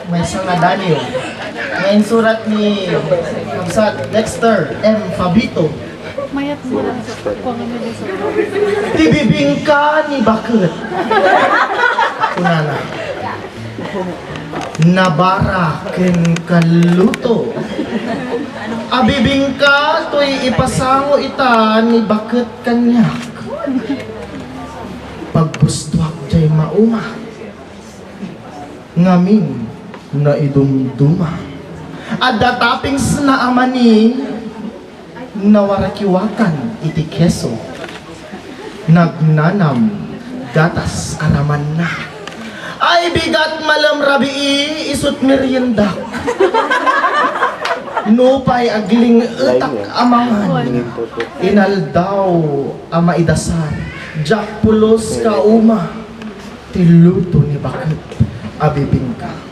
may sanga Danyo. Ngayon surat ni sa Dexter M. Fabito. Mayat mo lang sa kuwangan nila sa Tibibingka ni Bakit. Kunana. Nabara ken kaluto. Abibingka to'y ipasango ita ni Bakit kanyak. Pagbustwak jay mauma. Ngamin na idumduma. Adda toppings na amani nawarakiwakan iti keso. Nagnanam gatas araman na. Ay bigat malam rabii isut merienda. Nupay agling utak amangan. Inaldaw ama idasar. Jak pulos ka uma. Tiluto ni Bakit abibingka.